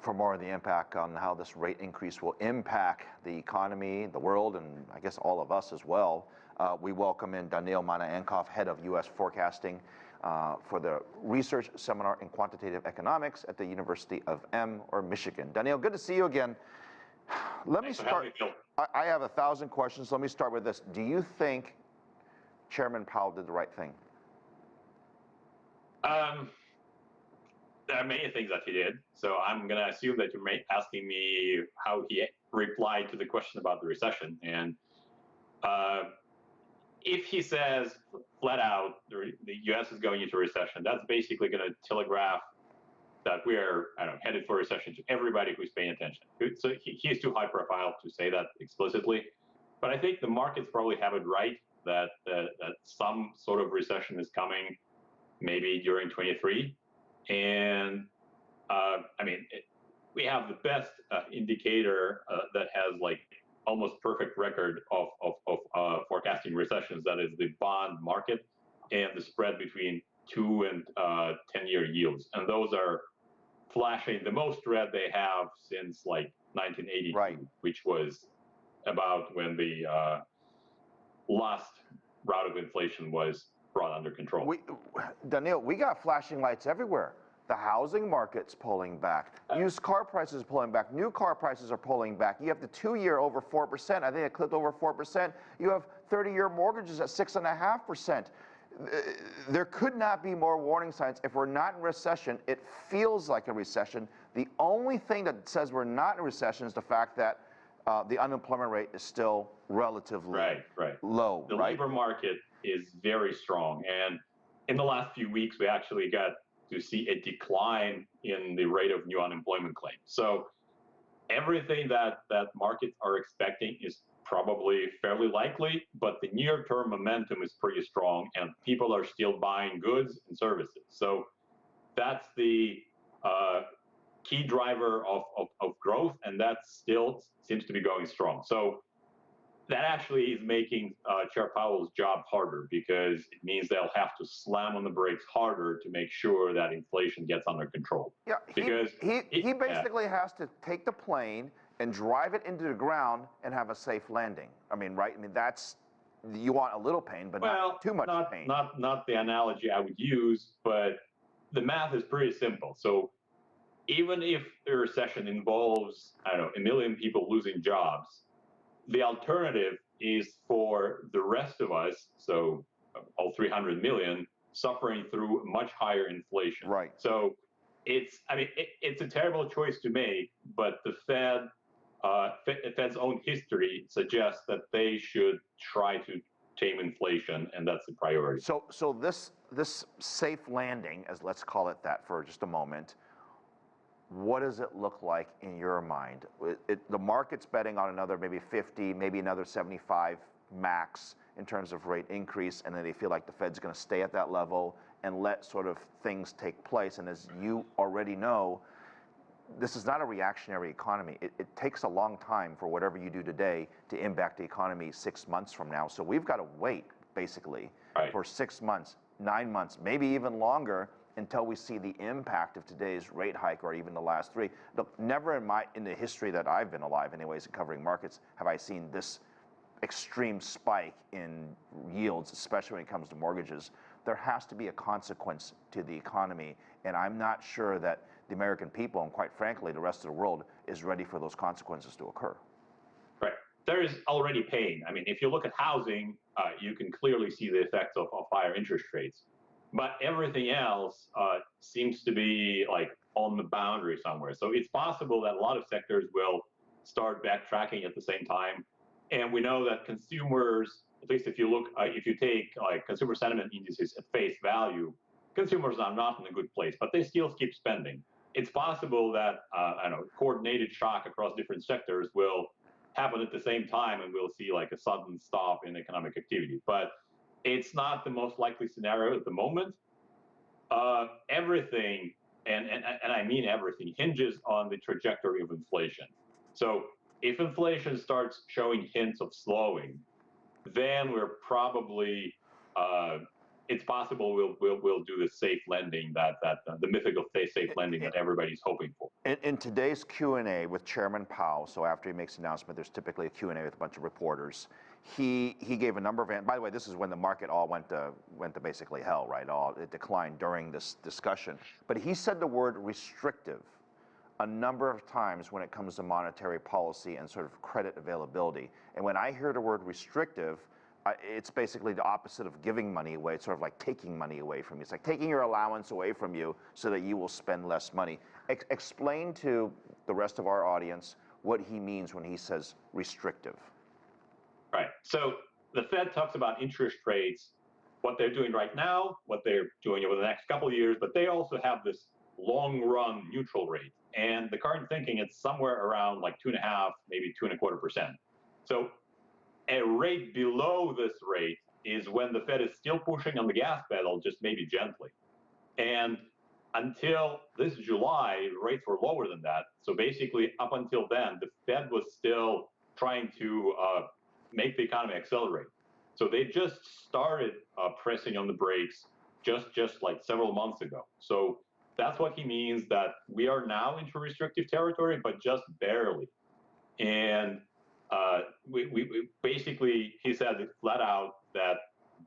for more of the impact on how this rate increase will impact the economy, the world, and I guess all of us as well, we welcome in Daniil Manaenkov, head of U.S. forecasting for the research seminar in quantitative economics at the University of Michigan. Daniil, good to see you again. Let me start. I have 1,000 questions. Let me start with this. Do you think Chairman Powell did the right thing? There are many things that he did, so I'm going to assume that you're asking me how he replied to the question about the recession. And if he says flat out the U.S. is going into recession, that's basically going to telegraph that we are headed for recession to everybody who's paying attention. So he's too high profile to say that explicitly. But I think the markets probably have it right that some sort of recession is coming maybe during 23. And we have the best indicator that has like almost perfect record of forecasting recessions. That is the bond market and the spread between 2 and 10-year yields. And those are flashing the most red they have since like 1982, right, which was about when the last round of inflation was brought under control. Daniil, we got flashing lights everywhere. The housing market's pulling back. Used car prices are pulling back. New car prices are pulling back. You have the 2-year over 4%. I think it clipped over 4%. You have 30-year mortgages at 6.5%. There could not be more warning signs. If we're not in recession, it feels like a recession. The only thing that says we're not in recession is the fact that the unemployment rate is still relatively low. The labor market is very strong. And in the last few weeks, we actually got to see a decline in the rate of new unemployment claims. So everything that markets are expecting is probably fairly likely, but the near-term momentum is pretty strong, and people are still buying goods and services. So that's the key driver of growth, and that still seems to be going strong. So that actually is making Chair Powell's job harder, because it means they'll have to slam on the brakes harder to make sure that inflation gets under control. Yeah, he basically has to take the plane and drive it into the ground and have a safe landing. I mean, right? I mean, that's, you want a little pain, but not too much pain. Not the analogy I would use, but the math is pretty simple. So even if the recession involves, 1 million people losing jobs, the alternative is for the rest of us, so all 300 million, suffering through much higher inflation. Right. So it's a terrible choice to make, but the Fed's own history suggests that they should try to tame inflation, and that's the priority. So this safe landing, as let's call it that for just a moment, what does it look like in your mind? The market's betting on another maybe 50, maybe another 75 max in terms of rate increase, and then they feel like the Fed's going to stay at that level and let sort of things take place. And as you already know, this is not a reactionary economy. It takes a long time for whatever you do today to impact the economy 6 months from now. So we've got to wait, basically, for 6 months, 9 months, maybe even longer, until we see the impact of today's rate hike, or even the last 3. Look, never in the history that I've been alive, anyways, in covering markets, have I seen this extreme spike in yields, especially when it comes to mortgages. There has to be a consequence to the economy, and I'm not sure that the American people, and quite frankly, the rest of the world, is ready for those consequences to occur. Right. There is already pain. I mean, if you look at housing, you can clearly see the effects of higher interest rates. But everything else seems to be like on the boundary somewhere. So it's possible that a lot of sectors will start backtracking at the same time. And we know that consumers, at least if you take like consumer sentiment indices at face value, consumers are not in a good place, but they still keep spending. It's possible that coordinated shock across different sectors will happen at the same time, and we'll see like a sudden stop in economic activity. But it's not the most likely scenario at the moment. Everything, and I mean everything, hinges on the trajectory of inflation. So if inflation starts showing hints of slowing, then we're probably it's possible we'll do the safe lending that the mythical safe lending that everybody's hoping for. In today's Q&A with Chairman Powell, so after he makes an announcement, there's typically a Q&A with a bunch of reporters. He gave a number of, by the way, this is when the market all went to basically hell, right? It declined during this discussion. But he said the word restrictive a number of times when it comes to monetary policy and sort of credit availability. And when I hear the word restrictive, it's basically the opposite of giving money away. It's sort of like taking money away from you. It's like taking your allowance away from you so that you will spend less money. Explain to the rest of our audience what he means when he says restrictive. Right. So the Fed talks about interest rates, what they're doing right now, what they're doing over the next couple of years, but they also have this long-run neutral rate. And the current thinking, it's somewhere around like 2.5%, maybe 2.25%. So a rate below this rate is when the Fed is still pushing on the gas pedal, just maybe gently. And until this July, rates were lower than that. So basically, up until then, the Fed was still trying to make the economy accelerate. So they just started pressing on the brakes just like several months ago. So that's what he means, that we are now into restrictive territory, but just barely. And we basically, he said it flat out that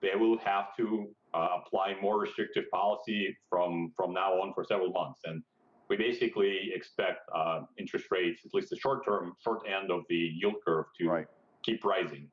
they will have to apply more restrictive policy from now on for several months. And we basically expect interest rates, at least the short end of the yield curve, to keep rising.